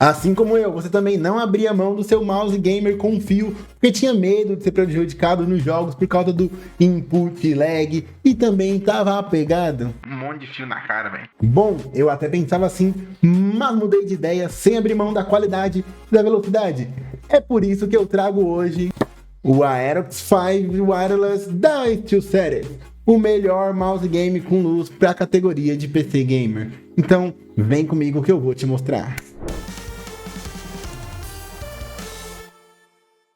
Assim como eu, você também não abria mão do seu mouse gamer com fio porque tinha medo de ser prejudicado nos jogos por causa do input lag e também tava apegado. Um monte de fio na cara, velho. Bom, eu até pensava assim, mas mudei de ideia sem abrir mão da qualidade e da velocidade. É por isso que eu trago hoje o Aerox 5 Wireless da SteelSeries, o melhor mouse game com luz para a categoria de PC Gamer. Então, vem comigo que eu vou te mostrar.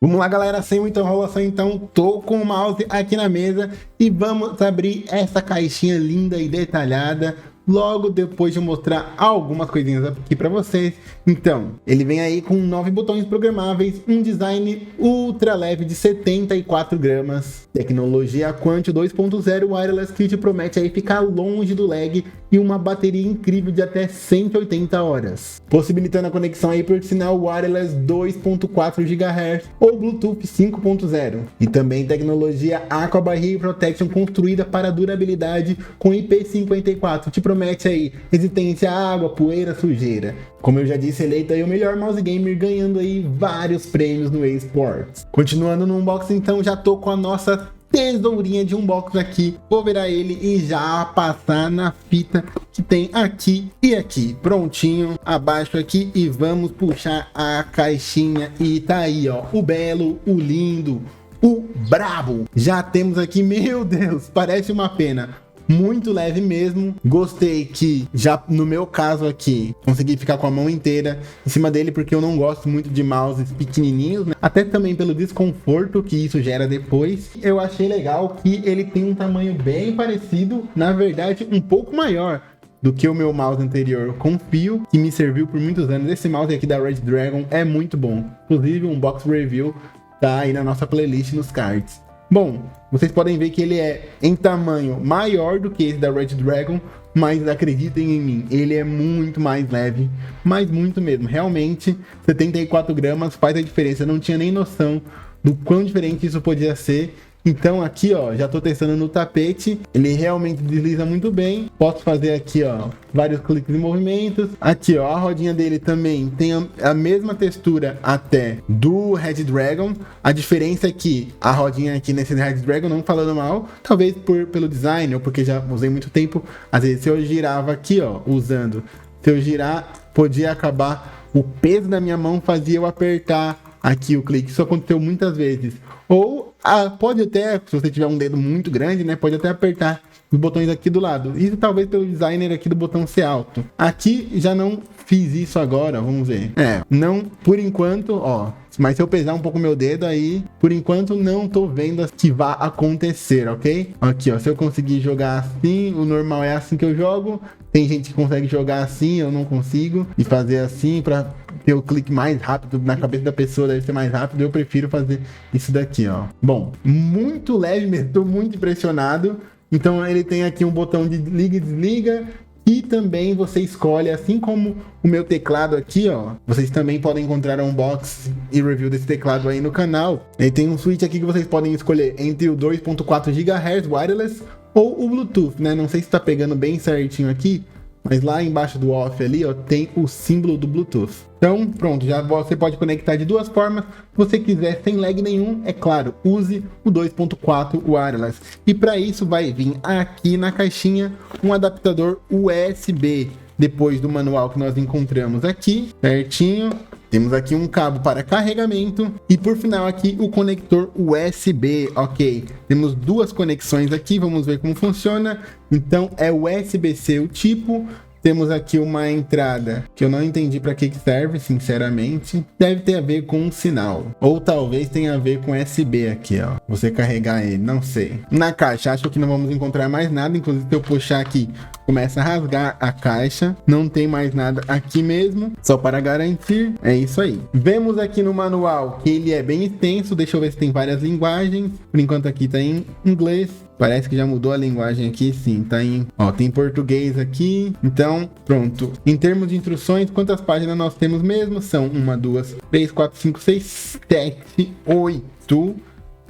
Vamos lá, galera, sem muita enrolação, então, tô com o mouse aqui na mesa e vamos abrir essa caixinha linda e detalhada logo depois de eu mostrar algumas coisinhas aqui para vocês. Então, ele vem aí com 9 botões programáveis, um design ultra leve de 74 gramas, tecnologia Quantio 2.0 Wireless que te promete aí ficar longe do lag e uma bateria incrível de até 180 horas, possibilitando a conexão aí por sinal wireless 2.4 GHz ou Bluetooth 5.0, e também tecnologia Aqua Barrier Protection construída para durabilidade com IP54, te promete aí resistência à água, poeira, sujeira. Como eu já disse, eleito aí o melhor mouse gamer, ganhando aí vários prêmios no eSports. Continuando no unboxing, então, já tô com a nossa tesourinha de unboxing aqui. Vou virar ele e já passar na fita que tem aqui e aqui. Prontinho, abaixo aqui, e vamos puxar a caixinha. E tá aí, ó, o belo, o lindo, o brabo. Já temos aqui, meu Deus, parece uma pena. Muito leve mesmo, gostei que já no meu caso aqui consegui ficar com a mão inteira em cima dele, porque eu não gosto muito de mouses pequenininhos, né? Até também pelo desconforto que isso gera depois. Eu achei legal que ele tem um tamanho bem parecido, na verdade um pouco maior do que o meu mouse anterior com fio, que me serviu por muitos anos. Esse mouse aqui da Red Dragon é muito bom, inclusive um box review tá aí na nossa playlist nos cards. Bom, vocês podem ver que ele é em tamanho maior do que esse da Red Dragon, mas acreditem em mim, ele é muito mais leve, mas muito mesmo. Realmente, 74 gramas faz a diferença, eu não tinha nem noção do quão diferente isso podia ser. Então aqui, ó, já tô testando no tapete, ele realmente desliza muito bem. Posso fazer aqui, ó, vários cliques e movimentos. Aqui, ó, a rodinha dele também tem a mesma textura até do Red Dragon. A diferença é que a rodinha aqui nesse Red Dragon, não falando mal, talvez pelo design ou porque já usei muito tempo, às vezes se eu girava aqui, ó, usando, se eu girar, podia acabar, o peso da minha mão fazia eu apertar aqui o clique. Isso aconteceu muitas vezes. Ou pode até, se você tiver um dedo muito grande, né, pode até apertar os botões aqui do lado. Isso talvez pelo designer aqui do botão ser alto. Aqui já não fiz isso agora, vamos ver. Não, por enquanto, ó. Mas se eu pesar um pouco meu dedo aí, por enquanto não tô vendo que vá acontecer, ok? Aqui, ó, se eu conseguir jogar assim, o normal é assim que eu jogo. Tem gente que consegue jogar assim, eu não consigo. E fazer assim pra ter o clique mais rápido na cabeça da pessoa, deve ser mais rápido. Eu prefiro fazer isso daqui, ó. Bom, muito leve mesmo, tô muito impressionado. Então ele tem aqui um botão de liga e desliga. E também você escolhe, assim como o meu teclado aqui, ó. Vocês também podem encontrar um unboxing e review desse teclado aí no canal. Ele tem um switch aqui que vocês podem escolher entre o 2.4 GHz wireless ou o Bluetooth, né? Não sei se tá pegando bem certinho aqui, mas lá embaixo do off ali, ó, tem o símbolo do Bluetooth. Então, pronto, já você pode conectar de duas formas. Se você quiser sem lag nenhum, é claro, use o 2.4 wireless. E para isso vai vir aqui na caixinha um adaptador USB, depois do manual que nós encontramos aqui, certinho. Temos aqui um cabo para carregamento e por final aqui o conector USB, ok. Temos duas conexões aqui, vamos ver como funciona. Então é USB-C o tipo. Temos aqui uma entrada que eu não entendi para que serve, sinceramente. Deve ter a ver com um sinal. Ou talvez tenha a ver com USB aqui, ó. Você carregar ele, não sei. Na caixa, acho que não vamos encontrar mais nada. Inclusive, se eu puxar aqui, começa a rasgar a caixa. Não tem mais nada aqui mesmo. Só para garantir, é isso aí. Vemos aqui no manual que ele é bem extenso. Deixa eu ver se tem várias linguagens. Por enquanto aqui tá em inglês. Parece que já mudou a linguagem aqui, sim, tá em... Ó, tem português aqui. Então, pronto. Em termos de instruções, quantas páginas nós temos mesmo? São 1, 2, 3, 4, 5, 6, 7, 8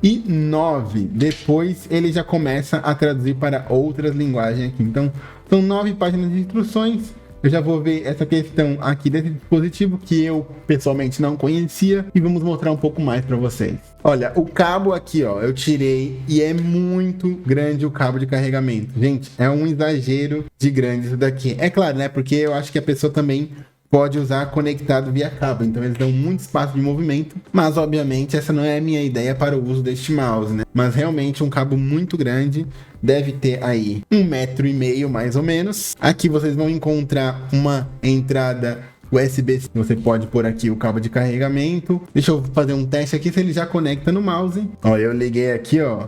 e 9. Depois ele já começa a traduzir para outras linguagens aqui. Então, são 9 páginas de instruções. eu já vou ver essa questão aqui desse dispositivo que eu pessoalmente não conhecia e vamos mostrar um pouco mais para vocês. Olha, o cabo aqui, ó, eu tirei e é muito grande o cabo de carregamento. Gente, é um exagero de grande isso daqui. É claro, né? Porque eu acho que a pessoa também pode usar conectado via cabo, então eles dão muito espaço de movimento, mas obviamente essa não é a minha ideia para o uso deste mouse, né? Mas realmente um cabo muito grande, deve ter aí 1,5 m mais ou menos. Aqui vocês vão encontrar uma entrada USB-C, você pode pôr aqui o cabo de carregamento. Deixa eu fazer um teste aqui se ele já conecta no mouse. Ó, eu liguei aqui, ó,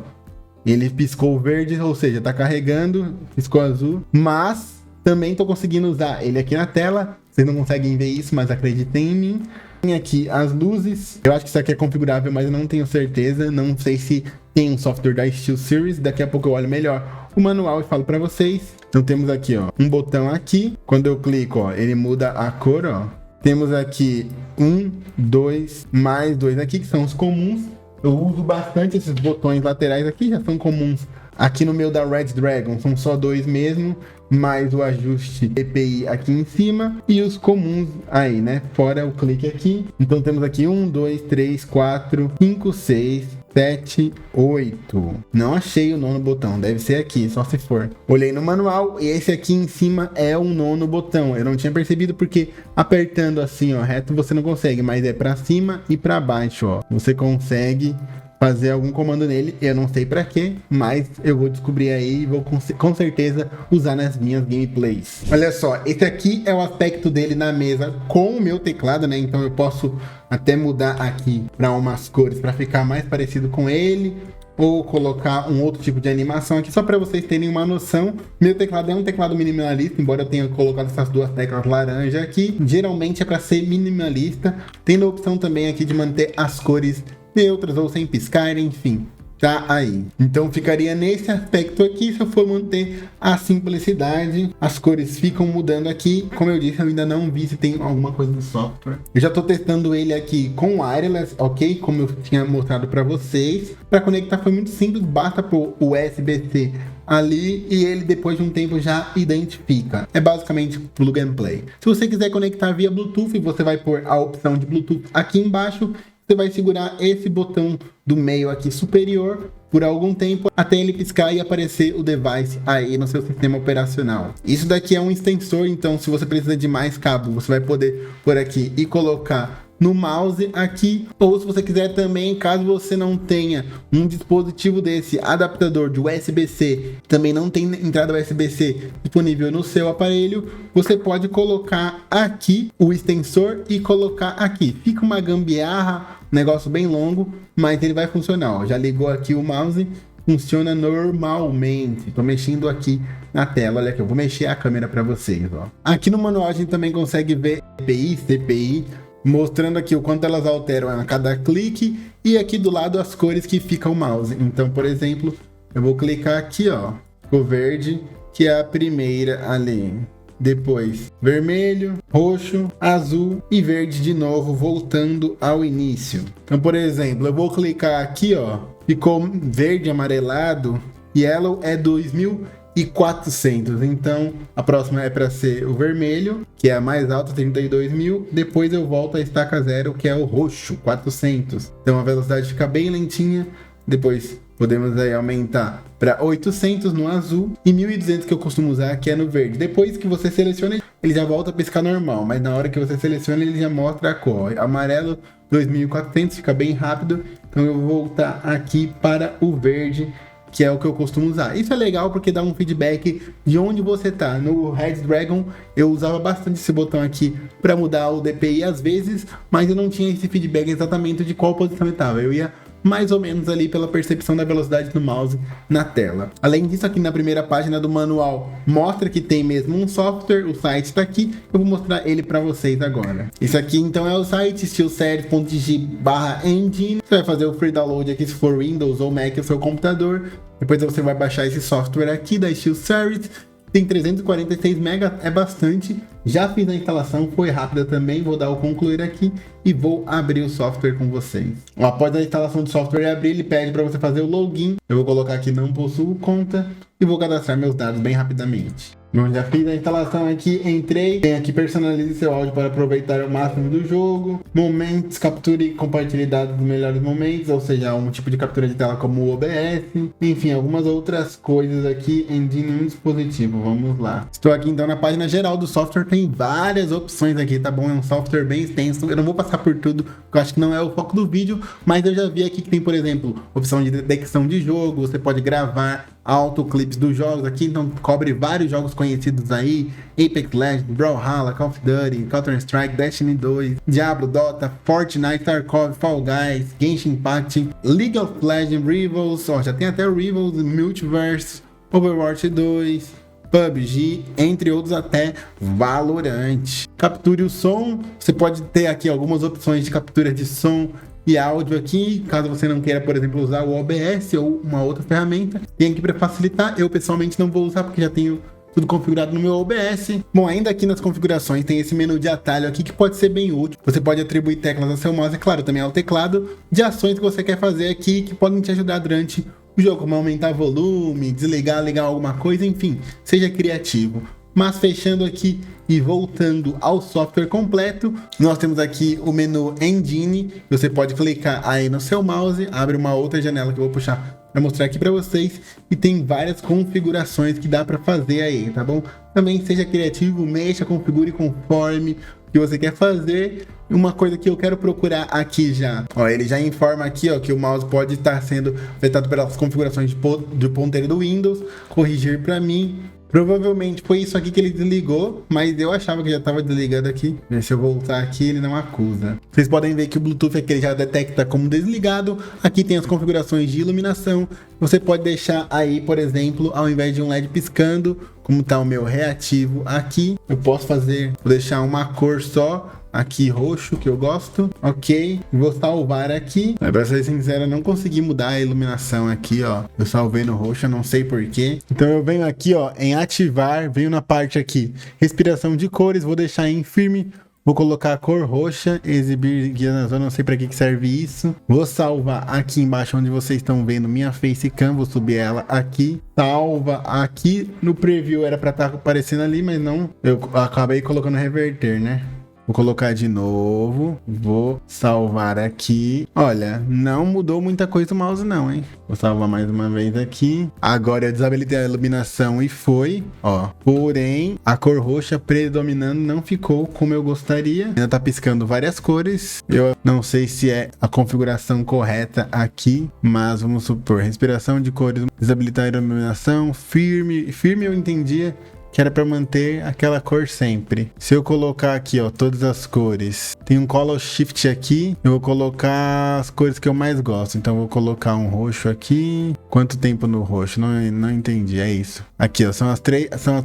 ele piscou verde, ou seja, tá carregando, piscou azul, mas também tô conseguindo usar ele aqui na tela. Vocês não conseguem ver isso, mas acreditem em mim. Tem aqui as luzes. Eu acho que isso aqui é configurável, mas eu não tenho certeza. Não sei se tem um software da SteelSeries. Daqui a pouco eu olho melhor o manual e falo pra vocês. Então temos aqui, ó, um botão aqui. Quando eu clico, ó, ele muda a cor, ó. Temos aqui 1, 2, mais 2 aqui, que são os comuns. Eu uso bastante esses botões laterais aqui, já são comuns. Aqui no meu da Red Dragon são só 2 mesmo, mais o ajuste DPI aqui em cima e os comuns aí, né? Fora o clique aqui. Então temos aqui 1, 2, 3, 4, 5, 6, 7, 8. Não achei o nono botão, deve ser aqui, só se for. Olhei no manual e esse aqui em cima é o nono botão. Eu não tinha percebido porque apertando assim, ó, reto você não consegue, mas é pra cima e pra baixo, ó. Você consegue fazer algum comando nele, eu não sei pra quê, mas eu vou descobrir aí e vou com certeza usar nas minhas gameplays. Olha só, esse aqui é o aspecto dele na mesa com o meu teclado, né? Então eu posso até mudar aqui para umas cores para ficar mais parecido com ele, ou colocar um outro tipo de animação aqui, só para vocês terem uma noção. Meu teclado é um teclado minimalista, embora eu tenha colocado essas duas teclas laranja aqui. Geralmente é para ser minimalista, tendo a opção também aqui de manter as cores neutras ou sem piscar, enfim, tá aí. Então ficaria nesse aspecto aqui se eu for manter a simplicidade. As cores ficam mudando aqui. Como eu disse, eu ainda não vi se tem alguma coisa no software. Eu já tô testando ele aqui com wireless, ok? Como eu tinha mostrado para vocês. Para conectar foi muito simples, basta pôr o USB-C ali e ele depois de um tempo já identifica. É basicamente plug and play. Se você quiser conectar via Bluetooth, você vai pôr a opção de Bluetooth aqui embaixo. Você vai segurar esse botão do meio aqui superior por algum tempo até ele piscar e aparecer o device aí no seu sistema operacional. Isso daqui é um extensor, então se você precisa de mais cabo, você vai poder pôr aqui e colocar no mouse aqui, ou se você quiser também, caso você não tenha um dispositivo desse adaptador de USB-C, também não tem entrada USB-C disponível no seu aparelho, você pode colocar aqui o extensor e colocar aqui. Fica uma gambiarra, um negócio bem longo, mas ele vai funcionar, ó. Já ligou aqui o mouse, funciona normalmente. Tô mexendo aqui na tela, olha aqui, eu vou mexer a câmera para vocês, ó. Aqui no manual a gente também consegue ver DPI, CPI, mostrando aqui o quanto elas alteram a cada clique e aqui do lado as cores que fica o mouse. Então, por exemplo, eu vou clicar aqui, ó, o verde, que é a primeira ali. Depois vermelho, roxo, azul e verde de novo, voltando ao início. Então, por exemplo, eu vou clicar aqui, ó, ficou verde amarelado, yellow é 2400. Então a próxima é para ser o vermelho, que é a mais alta, 32.000. Depois eu volto a estaca zero, que é o roxo, 400. Então a velocidade fica bem lentinha. Depois podemos aí aumentar para 800 no azul e 1200 que eu costumo usar, que é no verde. Depois que você seleciona, ele já volta a piscar normal, mas na hora que você seleciona ele já mostra a cor. Amarelo 2400, fica bem rápido. Então eu vou voltar aqui para o verde, que é o que eu costumo usar. Isso é legal porque dá um feedback de onde você tá. No Red Dragon eu usava bastante esse botão aqui para mudar o DPI às vezes, mas eu não tinha esse feedback exatamente de qual posição eu estava. Eu ia mais ou menos ali pela percepção da velocidade do mouse na tela. Além disso, aqui na primeira página do manual mostra que tem mesmo um software, o site está aqui, eu vou mostrar ele para vocês agora. Esse aqui então é o site steelseries.g/engine. Você vai fazer o free download aqui se for Windows ou Mac no seu computador. Depois você vai baixar esse software aqui da SteelSeries. Tem 346 MB, é bastante. Já fiz a instalação, foi rápida também. Vou dar o concluir aqui e vou abrir o software com vocês. Após a instalação do software abrir, ele pede para você fazer o login. Eu vou colocar aqui não possuo conta e vou cadastrar meus dados bem rapidamente. Bom, já fiz a instalação aqui, entrei. Tem aqui personalize seu áudio para aproveitar o máximo do jogo. Momentos, capture e compartilhe dados dos melhores momentos, ou seja, um tipo de captura de tela como o OBS. Enfim, algumas outras coisas aqui em nenhum dispositivo. Vamos lá. Estou aqui então na página geral do software, tem várias opções aqui, tá bom? É um software bem extenso. Eu não vou passar por tudo, porque eu acho que não é o foco do vídeo, mas eu já vi aqui que tem, por exemplo, opção de detecção de jogo, você pode gravar autoclips dos jogos aqui, então cobre vários jogos conhecidos aí: Apex Legends, Brawlhalla, Call of Duty, Counter-Strike, Destiny 2, Diablo, Dota, Fortnite, Tarkov, Fall Guys, Genshin Impact, League of Legends, Rivals, ó, já tem até o Rivals, Multiverse, Overwatch 2, PUBG, entre outros, até Valorant. Capture o som, você pode ter aqui algumas opções de captura de som e áudio aqui, caso você não queira, por exemplo, usar o OBS ou uma outra ferramenta. Tem aqui para facilitar. Eu pessoalmente não vou usar porque já tenho tudo configurado no meu OBS. Bom, ainda aqui nas configurações tem esse menu de atalho aqui que pode ser bem útil. Você pode atribuir teclas ao seu mouse, e claro, também ao teclado, de ações que você quer fazer aqui que podem te ajudar durante o jogo, como aumentar volume, desligar, ligar alguma coisa, enfim, seja criativo. Mas fechando aqui e voltando ao software completo, nós temos aqui o menu Engine. Você pode clicar aí no seu mouse, abre uma outra janela que eu vou puxar para mostrar aqui para vocês, e tem várias configurações que dá para fazer aí, tá bom? Também seja criativo, mexa, configure conforme o que você quer fazer. Uma coisa que eu quero procurar aqui já, ó, ele já informa aqui, ó, que o mouse pode estar sendo afetado pelas configurações de ponteiro do Windows. Corrigir para mim. Provavelmente foi isso aqui que ele desligou, mas eu achava que já estava desligado aqui. Se eu voltar aqui, ele não acusa. Vocês podem ver que o Bluetooth aqui ele já detecta como desligado. Aqui tem as configurações de iluminação. Você pode deixar aí, por exemplo, ao invés de um LED piscando, como está o meu reativo aqui, eu posso vou deixar uma cor só. Aqui roxo, que eu gosto. Ok, vou salvar aqui. Pra ser sincero, eu não consegui mudar a iluminação aqui, ó. Eu salvei no roxo, eu não sei porquê. Então eu venho aqui, ó, em ativar. Venho na parte aqui, respiração de cores. Vou deixar em firme. Vou colocar a cor roxa, exibir guia na zona, não sei para que serve isso. Vou salvar aqui embaixo onde vocês estão vendo minha facecam, vou subir ela aqui. Salva aqui. No preview era para estar aparecendo ali, mas não. Eu acabei colocando reverter, né? Vou colocar de novo, vou salvar aqui. Olha, não mudou muita coisa o mouse não, hein? Vou salvar mais uma vez aqui. Agora eu desabilitei a iluminação e foi, ó. Porém, a cor roxa predominando não ficou como eu gostaria. Ainda tá piscando várias cores. Eu não sei se é a configuração correta aqui, mas vamos supor, respiração de cores, desabilitar a iluminação, firme eu entendia que era para manter aquela cor sempre. Se eu colocar aqui, ó, todas as cores, tem um color shift aqui, eu vou colocar as cores que eu mais gosto. Então eu vou colocar um roxo aqui. Quanto tempo no roxo? Não entendi, é isso. Aqui, ó, são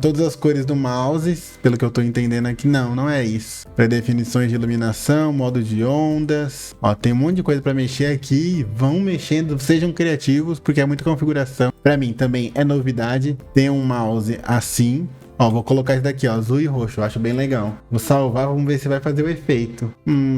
todas as cores do mouse, pelo que eu tô entendendo aqui. Não é isso. Pré-definições de iluminação, modo de ondas. Ó, tem um monte de coisa para mexer aqui. Vão mexendo, sejam criativos, porque é muita configuração. Para mim também é novidade. Tem um mouse assim. Ó, vou colocar esse daqui, ó, azul e roxo, eu acho bem legal. Vou salvar, vamos ver se vai fazer o efeito.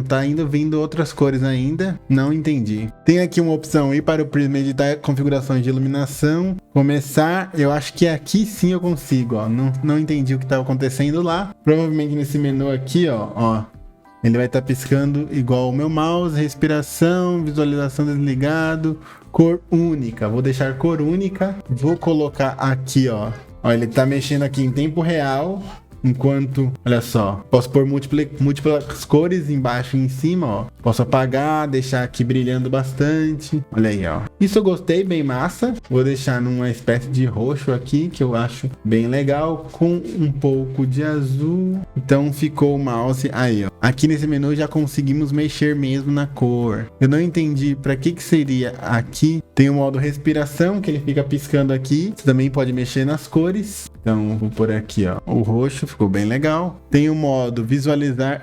Tá vindo outras cores ainda, não entendi. Tem aqui uma opção, ir para o Prisma, editar configurações de iluminação. Começar, eu acho que aqui sim eu consigo, ó, não entendi o que estava acontecendo lá. Provavelmente nesse menu aqui, ó, ele vai estar piscando igual o meu mouse, respiração, visualização desligado, cor única. Vou deixar cor única, vou colocar aqui, ó. Ó, ele tá mexendo aqui em tempo real, enquanto, olha só, posso pôr múltiplas cores embaixo e em cima, ó. Posso apagar, deixar aqui brilhando bastante. Olha aí, ó. Isso eu gostei, bem massa. Vou deixar numa espécie de roxo aqui, que eu acho bem legal, com um pouco de azul. Então ficou o mouse aí, ó. Aqui nesse menu já conseguimos mexer mesmo na cor. Eu não entendi para que seria aqui. Tem o modo respiração, que ele fica piscando aqui. Você também pode mexer nas cores. Então vou por aqui, ó. O roxo ficou bem legal. Tem o modo visualizar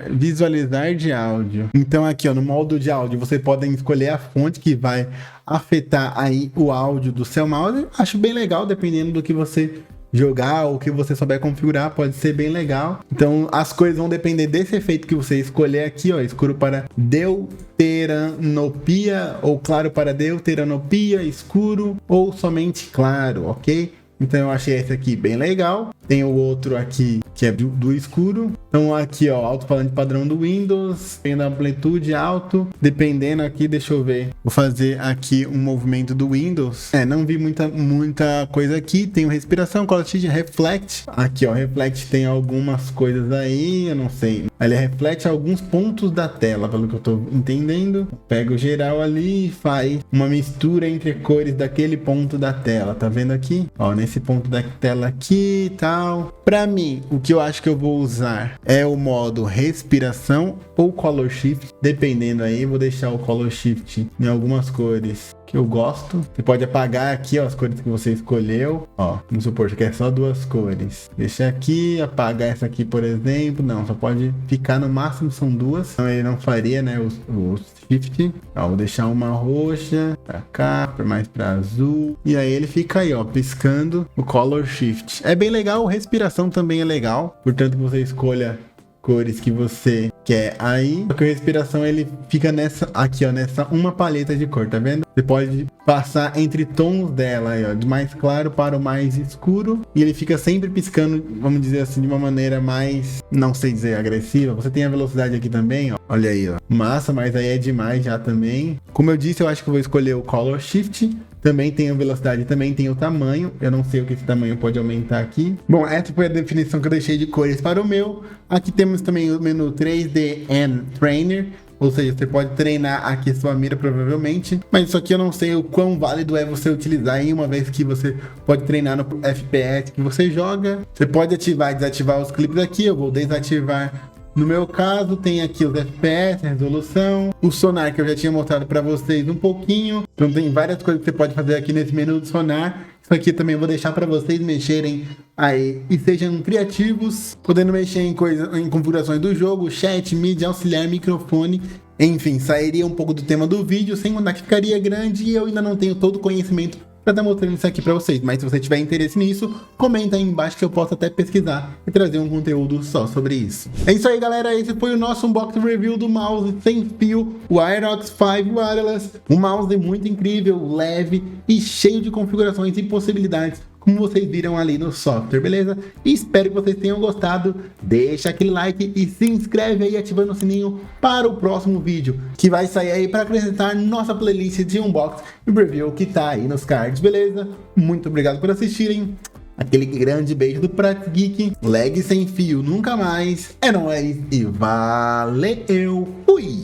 de áudio. Então aqui, ó, no modo de áudio você pode escolher a fonte que vai afetar aí o áudio do seu mouse. Acho bem legal, dependendo do que você jogar ou que você souber configurar, pode ser bem legal. Então as cores vão depender desse efeito que você escolher aqui, ó, escuro para deuteranopia ou claro para deuteranopia, escuro ou somente claro, ok? Então eu achei esse aqui bem legal. Tem o outro aqui que é do escuro. Então aqui, ó, alto-falante padrão do Windows. Tem da amplitude alto. Dependendo aqui, deixa eu ver. Vou fazer aqui um movimento do Windows. Não vi muita coisa aqui. Tem o respiração, Quality Reflect. Aqui, ó, Reflect tem algumas coisas aí, eu não sei. Ele reflete alguns pontos da tela, pelo que eu tô entendendo. Pega o geral ali e faz uma mistura entre cores daquele ponto da tela. Tá vendo aqui? Ó, nesse ponto da tela aqui e tal. Pra mim, o que eu acho que eu vou usar é o modo respiração ou Color Shift. Dependendo aí, vou deixar o Color Shift em algumas cores que eu gosto. Você pode apagar aqui, ó, as cores que você escolheu. Ó, vamos supor que quer só 2 cores. Deixa aqui, apagar essa aqui, por exemplo. Não, só pode ficar no máximo, são 2. Então ele não faria, né, o shift. Ó, vou deixar uma roxa pra cá, mais pra azul. E aí ele fica aí, ó, piscando o color shift. É bem legal, respiração também é legal. Portanto, que você escolha cores que você quer aí. Só que a respiração ele fica nessa aqui, ó, nessa uma paleta de cor, tá vendo? Você pode passar entre tons dela aí, ó, do mais claro para o mais escuro, e ele fica sempre piscando, vamos dizer assim, de uma maneira mais, não sei dizer, agressiva. Você tem a velocidade aqui também, ó. Olha aí, ó. Massa, mas aí é demais já também. Como eu disse, eu acho que eu vou escolher o Color Shift. Também tem a velocidade, também tem o tamanho. Eu não sei o que esse tamanho pode aumentar aqui. Bom, essa foi a definição que eu deixei de cores para o meu. Aqui temos também o menu 3D and Trainer. Ou seja, você pode treinar aqui sua mira provavelmente. Mas isso aqui eu não sei o quão válido é você utilizar em uma vez que você pode treinar no FPS que você joga. Você pode ativar e desativar os clipes aqui. Eu vou desativar. No meu caso, tem aqui os FPS, resolução, o sonar que eu já tinha mostrado para vocês um pouquinho. Então tem várias coisas que você pode fazer aqui nesse menu do sonar. Isso aqui também eu vou deixar para vocês mexerem aí e sejam criativos, podendo mexer em configurações do jogo, chat, mídia, auxiliar, microfone. Enfim, sairia um pouco do tema do vídeo, sem contar que ficaria grande e eu ainda não tenho todo o conhecimento para estar mostrando isso aqui para vocês. Mas se você tiver interesse nisso, comenta aí embaixo que eu posso até pesquisar e trazer um conteúdo só sobre isso. É isso aí, galera. Esse foi o nosso unboxing review do mouse sem fio, o Aerox 5 Wireless. Um mouse muito incrível, leve e cheio de configurações e possibilidades, como vocês viram ali no software, beleza? E espero que vocês tenham gostado. Deixa aquele like e se inscreve aí ativando o sininho para o próximo vídeo, que vai sair aí para acrescentar nossa playlist de unboxing e review que tá aí nos cards, beleza? Muito obrigado por assistirem. Aquele grande beijo do Prats Geek. Lag sem fio nunca mais. É nóis e valeu! Fui!